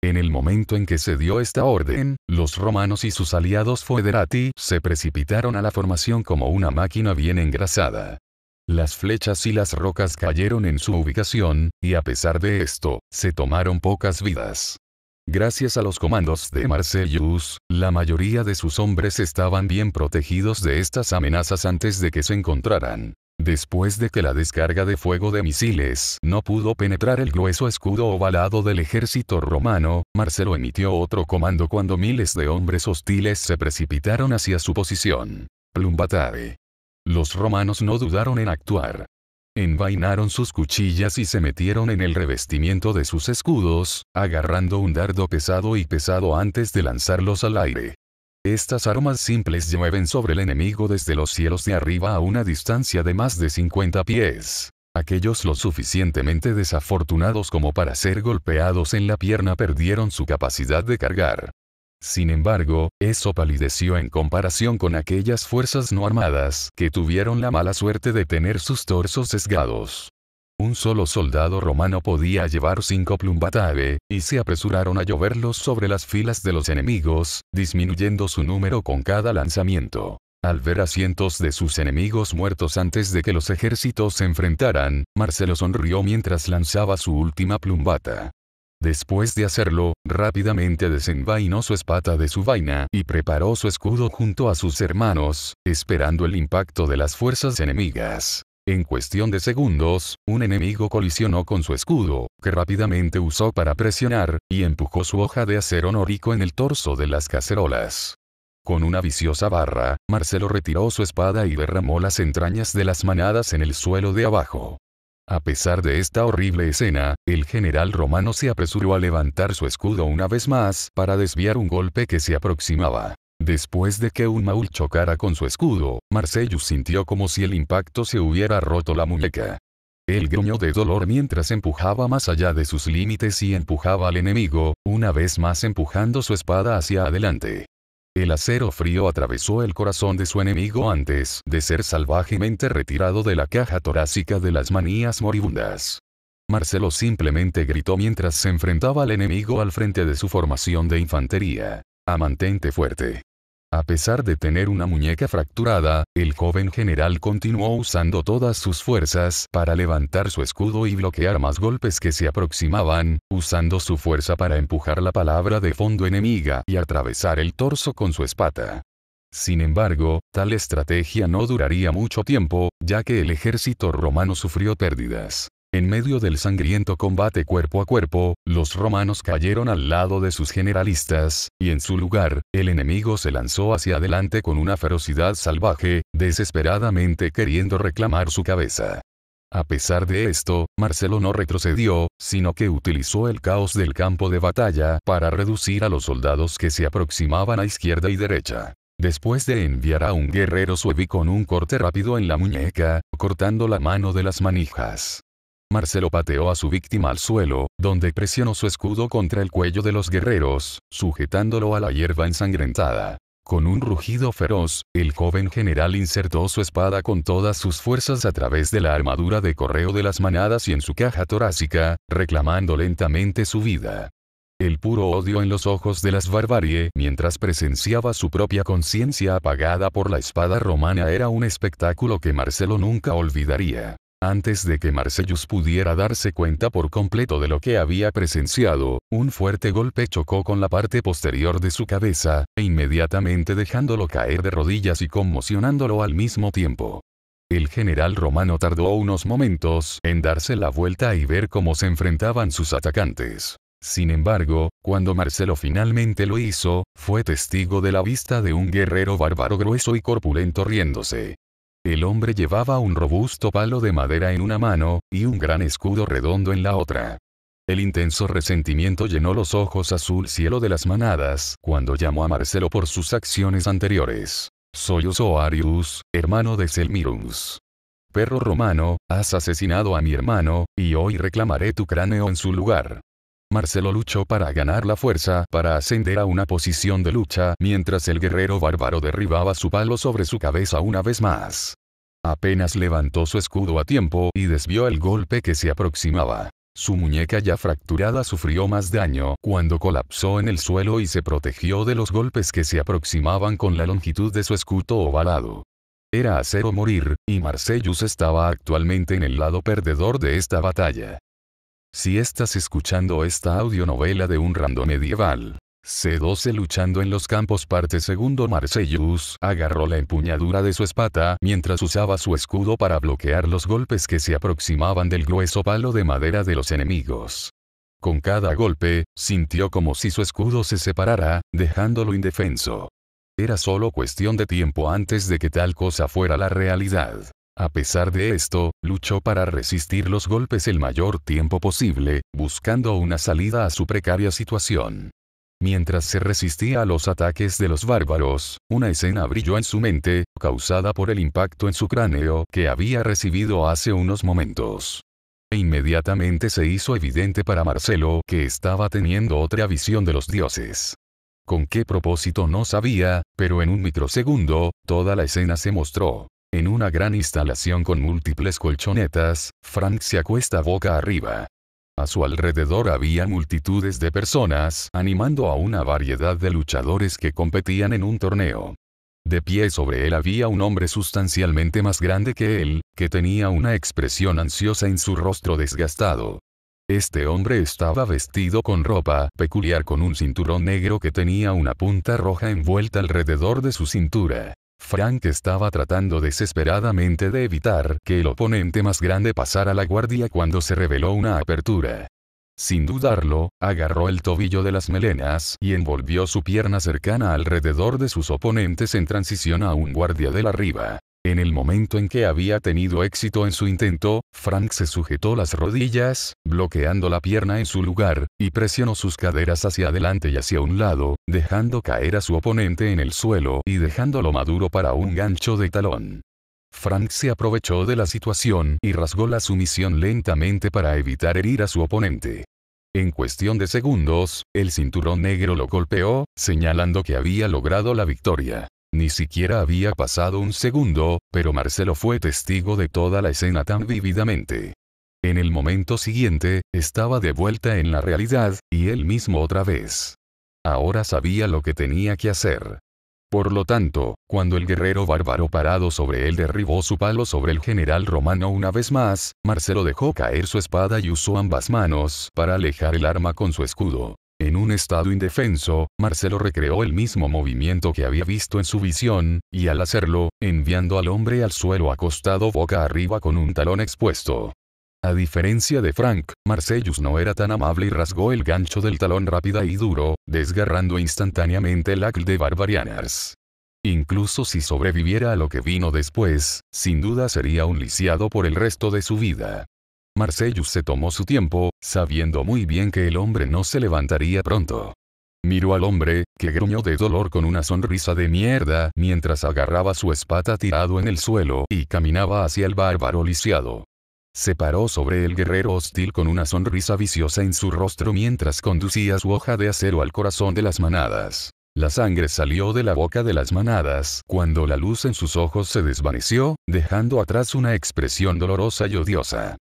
En el momento en que se dio esta orden, los romanos y sus aliados Foederati se precipitaron a la formación como una máquina bien engrasada. Las flechas y las rocas cayeron en su ubicación, y a pesar de esto, se tomaron pocas vidas. Gracias a los comandos de Marcellus, la mayoría de sus hombres estaban bien protegidos de estas amenazas antes de que se encontraran. Después de que la descarga de fuego de misiles no pudo penetrar el grueso escudo ovalado del ejército romano, Marcelo emitió otro comando cuando miles de hombres hostiles se precipitaron hacia su posición. Plumbatare. Los romanos no dudaron en actuar. Envainaron sus cuchillas y se metieron en el revestimiento de sus escudos, agarrando un dardo pesado y pesado antes de lanzarlos al aire. Estas armas simples llueven sobre el enemigo desde los cielos de arriba a una distancia de más de 50 pies. Aquellos lo suficientemente desafortunados como para ser golpeados en la pierna perdieron su capacidad de cargar. Sin embargo, eso palideció en comparación con aquellas fuerzas no armadas que tuvieron la mala suerte de tener sus torsos sesgados. Un solo soldado romano podía llevar 5 plumbatare, y se apresuraron a lloverlos sobre las filas de los enemigos, disminuyendo su número con cada lanzamiento. Al ver a cientos de sus enemigos muertos antes de que los ejércitos se enfrentaran, Marcelo sonrió mientras lanzaba su última plumbata. Después de hacerlo, rápidamente desenvainó su espada de su vaina y preparó su escudo junto a sus hermanos, esperando el impacto de las fuerzas enemigas. En cuestión de segundos, un enemigo colisionó con su escudo, que rápidamente usó para presionar, y empujó su hoja de acero norico en el torso de las cacerolas. Con una viciosa barra, Marcelo retiró su espada y derramó las entrañas de las manadas en el suelo de abajo. A pesar de esta horrible escena, el general romano se apresuró a levantar su escudo una vez más para desviar un golpe que se aproximaba. Después de que un maul chocara con su escudo, Marcellus sintió como si el impacto se hubiera roto la muñeca. Él gruñó de dolor mientras empujaba más allá de sus límites y empujaba al enemigo, una vez más empujando su espada hacia adelante. El acero frío atravesó el corazón de su enemigo antes de ser salvajemente retirado de la caja torácica de las manías moribundas. Marcelo simplemente gritó mientras se enfrentaba al enemigo al frente de su formación de infantería. Mantente fuerte. A pesar de tener una muñeca fracturada, el joven general continuó usando todas sus fuerzas para levantar su escudo y bloquear más golpes que se aproximaban, usando su fuerza para empujar la palabra de fondo enemiga y atravesar el torso con su espada. Sin embargo, tal estrategia no duraría mucho tiempo, ya que el ejército romano sufrió pérdidas. En medio del sangriento combate cuerpo a cuerpo, los romanos cayeron al lado de sus generalistas, y en su lugar, el enemigo se lanzó hacia adelante con una ferocidad salvaje, desesperadamente queriendo reclamar su cabeza. A pesar de esto, Marcelo no retrocedió, sino que utilizó el caos del campo de batalla para reducir a los soldados que se aproximaban a izquierda y derecha. Después de enviar a un guerrero suevi con un corte rápido en la muñeca, cortando la mano de las manijas. Marcelo pateó a su víctima al suelo, donde presionó su escudo contra el cuello de los guerreros, sujetándolo a la hierba ensangrentada. Con un rugido feroz, el joven general insertó su espada con todas sus fuerzas a través de la armadura de correo de las manadas y en su caja torácica, reclamando lentamente su vida. El puro odio en los ojos de las barbarie mientras presenciaba su propia conciencia apagada por la espada romana era un espectáculo que Marcelo nunca olvidaría. Antes de que Marcellus pudiera darse cuenta por completo de lo que había presenciado, un fuerte golpe chocó con la parte posterior de su cabeza, e inmediatamente dejándolo caer de rodillas y conmocionándolo al mismo tiempo. El general romano tardó unos momentos en darse la vuelta y ver cómo se enfrentaban sus atacantes. Sin embargo, cuando Marcelo finalmente lo hizo, fue testigo de la vista de un guerrero bárbaro grueso y corpulento riéndose. El hombre llevaba un robusto palo de madera en una mano, y un gran escudo redondo en la otra. El intenso resentimiento llenó los ojos azul cielo de las manadas, cuando llamó a Marcelo por sus acciones anteriores. Soy Osoarius, hermano de Selmirus. Perro romano, has asesinado a mi hermano, y hoy reclamaré tu cráneo en su lugar. Marcelo luchó para ganar la fuerza para ascender a una posición de lucha mientras el guerrero bárbaro derribaba su palo sobre su cabeza una vez más. Apenas levantó su escudo a tiempo y desvió el golpe que se aproximaba. Su muñeca ya fracturada sufrió más daño cuando colapsó en el suelo y se protegió de los golpes que se aproximaban con la longitud de su escudo ovalado. Era hacer o morir, y Marcellus estaba actualmente en el lado perdedor de esta batalla. Si estás escuchando esta audionovela de un random medieval, C12 luchando en los campos parte segundo Marcellus agarró la empuñadura de su espada mientras usaba su escudo para bloquear los golpes que se aproximaban del grueso palo de madera de los enemigos. Con cada golpe, sintió como si su escudo se separara, dejándolo indefenso. Era solo cuestión de tiempo antes de que tal cosa fuera la realidad. A pesar de esto, luchó para resistir los golpes el mayor tiempo posible, buscando una salida a su precaria situación. Mientras se resistía a los ataques de los bárbaros, una escena brilló en su mente, causada por el impacto en su cráneo que había recibido hace unos momentos. E inmediatamente se hizo evidente para Marcelo que estaba teniendo otra visión de los dioses. ¿Con qué propósito no sabía? Pero en un microsegundo, toda la escena se mostró. En una gran instalación con múltiples colchonetas, Frank se acuesta boca arriba. A su alrededor había multitudes de personas animando a una variedad de luchadores que competían en un torneo. De pie sobre él había un hombre sustancialmente más grande que él, que tenía una expresión ansiosa en su rostro desgastado. Este hombre estaba vestido con ropa peculiar con un cinturón negro que tenía una punta roja envuelta alrededor de su cintura. Frank estaba tratando desesperadamente de evitar que el oponente más grande pasara la guardia cuando se reveló una apertura. Sin dudarlo, agarró el tobillo de las melenas y envolvió su pierna cercana alrededor de sus oponentes en transición a un guardia del arriba. En el momento en que había tenido éxito en su intento, Frank se sujetó las rodillas, bloqueando la pierna en su lugar, y presionó sus caderas hacia adelante y hacia un lado, dejando caer a su oponente en el suelo y dejándolo maduro para un gancho de talón. Frank se aprovechó de la situación y rasgó la sumisión lentamente para evitar herir a su oponente. En cuestión de segundos, el cinturón negro lo golpeó, señalando que había logrado la victoria. Ni siquiera había pasado un segundo, pero Marcelo fue testigo de toda la escena tan vívidamente. En el momento siguiente, estaba de vuelta en la realidad, y él mismo otra vez. Ahora sabía lo que tenía que hacer. Por lo tanto, cuando el guerrero bárbaro parado sobre él derribó su palo sobre el general romano una vez más, Marcelo dejó caer su espada y usó ambas manos para alejar el arma con su escudo. En un estado indefenso, Marcelo recreó el mismo movimiento que había visto en su visión, y al hacerlo, enviando al hombre al suelo acostado boca arriba con un talón expuesto. A diferencia de Frank, Marcellus no era tan amable y rasgó el gancho del talón rápida y duro, desgarrando instantáneamente el Acle de Barbarianers. Incluso si sobreviviera a lo que vino después, sin duda sería un lisiado por el resto de su vida. Marcellus se tomó su tiempo, sabiendo muy bien que el hombre no se levantaría pronto. Miró al hombre, que gruñó de dolor con una sonrisa de mierda mientras agarraba su espada tirado en el suelo y caminaba hacia el bárbaro lisiado. Se paró sobre el guerrero hostil con una sonrisa viciosa en su rostro mientras conducía su hoja de acero al corazón de las manadas. La sangre salió de la boca de las manadas cuando la luz en sus ojos se desvaneció, dejando atrás una expresión dolorosa y odiosa.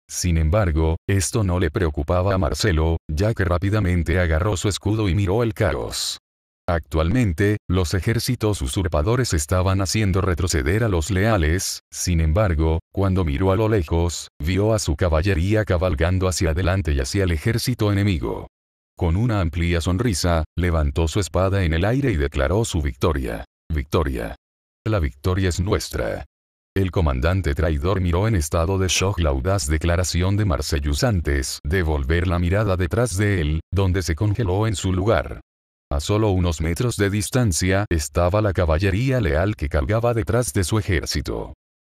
Sin embargo, esto no le preocupaba a Marcelo, ya que rápidamente agarró su escudo y miró el caos. Actualmente, los ejércitos usurpadores estaban haciendo retroceder a los leales, sin embargo, cuando miró a lo lejos, vio a su caballería cabalgando hacia adelante y hacia el ejército enemigo. Con una amplia sonrisa, levantó su espada en el aire y declaró su victoria. ¡Victoria! La victoria es nuestra. El comandante traidor miró en estado de shock la audaz declaración de Marcellus antes de volver la mirada detrás de él, donde se congeló en su lugar. A solo unos metros de distancia estaba la caballería leal que cargaba detrás de su ejército.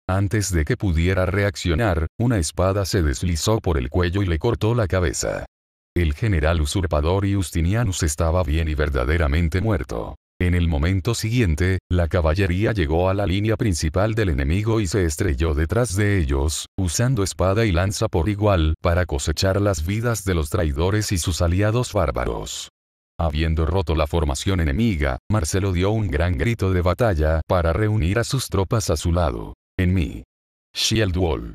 Antes de que pudiera reaccionar, una espada se deslizó por el cuello y le cortó la cabeza. El general usurpador Justinianus estaba bien y verdaderamente muerto. En el momento siguiente, la caballería llegó a la línea principal del enemigo y se estrelló detrás de ellos, usando espada y lanza por igual para cosechar las vidas de los traidores y sus aliados bárbaros. Habiendo roto la formación enemiga, Marcelo dio un gran grito de batalla para reunir a sus tropas a su lado. En mi Shield Wall.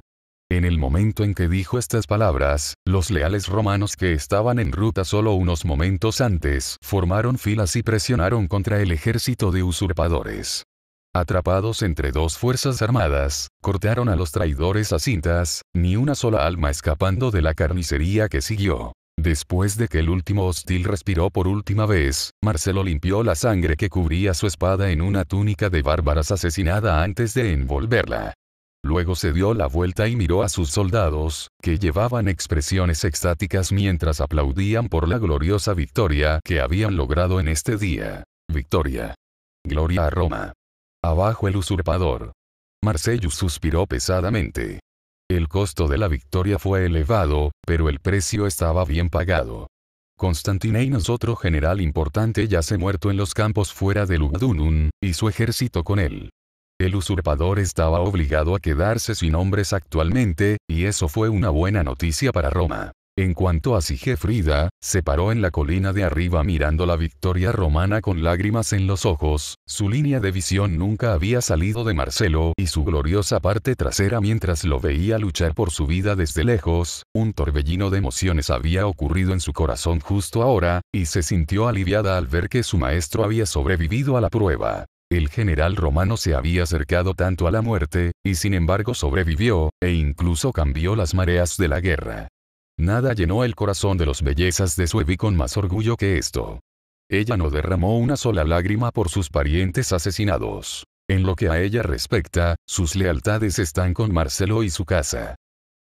En el momento en que dijo estas palabras, los leales romanos que estaban en ruta solo unos momentos antes formaron filas y presionaron contra el ejército de usurpadores. Atrapados entre dos fuerzas armadas, cortaron a los traidores a cintas, ni una sola alma escapando de la carnicería que siguió. Después de que el último hostil respiró por última vez, Marcelo limpió la sangre que cubría su espada en una túnica de bárbaras asesinada antes de envolverla. Luego se dio la vuelta y miró a sus soldados, que llevaban expresiones extáticas mientras aplaudían por la gloriosa victoria que habían logrado en este día. Victoria. Gloria a Roma. Abajo el usurpador. Marcellus suspiró pesadamente. El costo de la victoria fue elevado, pero el precio estaba bien pagado. Constantinos, otro general importante, yace muerto en los campos fuera de Lugdunum, y su ejército con él. El usurpador estaba obligado a quedarse sin hombres actualmente, y eso fue una buena noticia para Roma. En cuanto a Sigefrida, se paró en la colina de arriba mirando la victoria romana con lágrimas en los ojos, su línea de visión nunca había salido de Marcelo y su gloriosa parte trasera mientras lo veía luchar por su vida desde lejos, un torbellino de emociones había ocurrido en su corazón justo ahora, y se sintió aliviada al ver que su maestro había sobrevivido a la prueba. El general romano se había acercado tanto a la muerte, y sin embargo sobrevivió, e incluso cambió las mareas de la guerra. Nada llenó el corazón de los bellezas de Suevi con más orgullo que esto. Ella no derramó una sola lágrima por sus parientes asesinados. En lo que a ella respecta, sus lealtades están con Marcelo y su casa.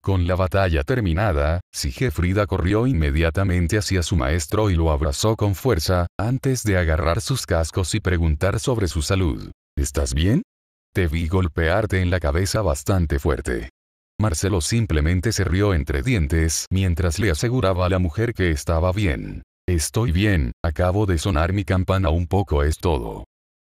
Con la batalla terminada, Sigefrida corrió inmediatamente hacia su maestro y lo abrazó con fuerza, antes de agarrar sus cascos y preguntar sobre su salud. ¿Estás bien? Te vi golpearte en la cabeza bastante fuerte. Marcelo simplemente se rió entre dientes mientras le aseguraba a la mujer que estaba bien. Estoy bien, acabo de sonar mi campana un poco es todo.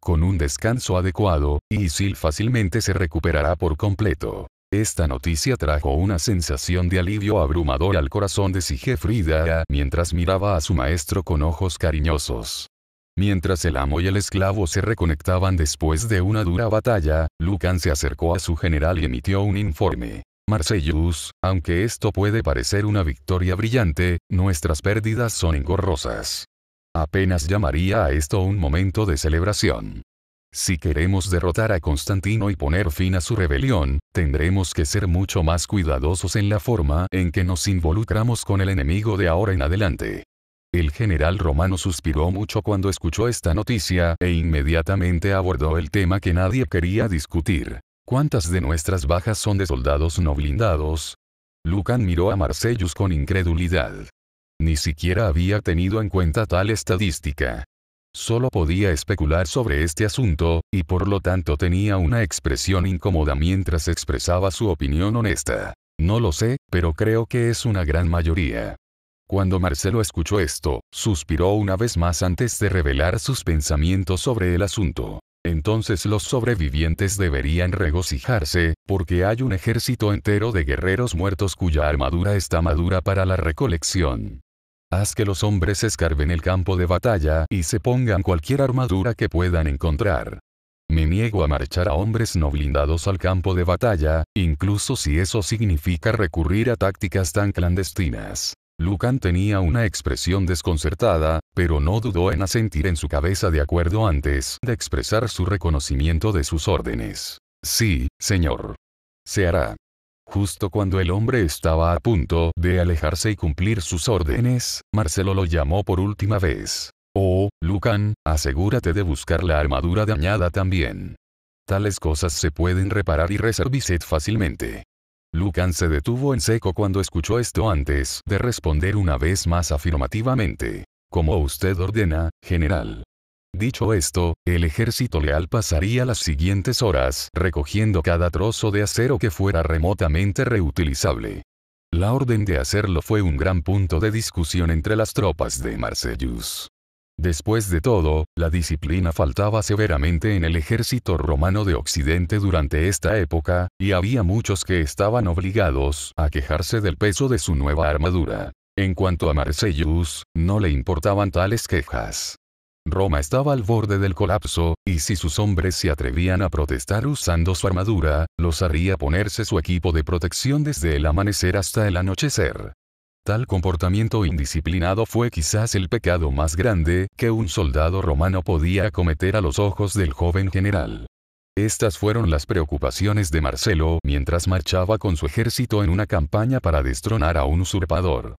Con un descanso adecuado, Isil fácilmente se recuperará por completo. Esta noticia trajo una sensación de alivio abrumador al corazón de Sigefrida mientras miraba a su maestro con ojos cariñosos. Mientras el amo y el esclavo se reconectaban después de una dura batalla, Lucan se acercó a su general y emitió un informe. Marcellus, aunque esto puede parecer una victoria brillante, nuestras pérdidas son engorrosas. Apenas llamaría a esto un momento de celebración. Si queremos derrotar a Constantino y poner fin a su rebelión, tendremos que ser mucho más cuidadosos en la forma en que nos involucramos con el enemigo de ahora en adelante. El general romano suspiró mucho cuando escuchó esta noticia e inmediatamente abordó el tema que nadie quería discutir. ¿Cuántas de nuestras bajas son de soldados no blindados? Lucan miró a Marcellus con incredulidad. Ni siquiera había tenido en cuenta tal estadística. Solo podía especular sobre este asunto, y por lo tanto tenía una expresión incómoda mientras expresaba su opinión honesta. No lo sé, pero creo que es una gran mayoría. Cuando Marcelo escuchó esto, suspiró una vez más antes de revelar sus pensamientos sobre el asunto. Entonces los sobrevivientes deberían regocijarse, porque hay un ejército entero de guerreros muertos cuya armadura está madura para la recolección. Haz que los hombres escarben el campo de batalla y se pongan cualquier armadura que puedan encontrar. Me niego a marchar a hombres no blindados al campo de batalla, incluso si eso significa recurrir a tácticas tan clandestinas. Lucan tenía una expresión desconcertada, pero no dudó en asentir en su cabeza de acuerdo antes de expresar su reconocimiento de sus órdenes. Sí, señor. Se hará. Justo cuando el hombre estaba a punto de alejarse y cumplir sus órdenes, Marcelo lo llamó por última vez. Oh, Lucan, asegúrate de buscar la armadura dañada también. Tales cosas se pueden reparar y reserviset fácilmente. Lucan se detuvo en seco cuando escuchó esto antes de responder una vez más afirmativamente. Como usted ordena, general. Dicho esto, el ejército leal pasaría las siguientes horas recogiendo cada trozo de acero que fuera remotamente reutilizable. La orden de hacerlo fue un gran punto de discusión entre las tropas de Marcellus. Después de todo, la disciplina faltaba severamente en el ejército romano de Occidente durante esta época, y había muchos que estaban obligados a quejarse del peso de su nueva armadura. En cuanto a Marcellus, no le importaban tales quejas. Roma estaba al borde del colapso, y si sus hombres se atrevían a protestar usando su armadura, los haría ponerse su equipo de protección desde el amanecer hasta el anochecer. Tal comportamiento indisciplinado fue quizás el pecado más grande que un soldado romano podía cometer a los ojos del joven general. Estas fueron las preocupaciones de Marcelo mientras marchaba con su ejército en una campaña para destronar a un usurpador.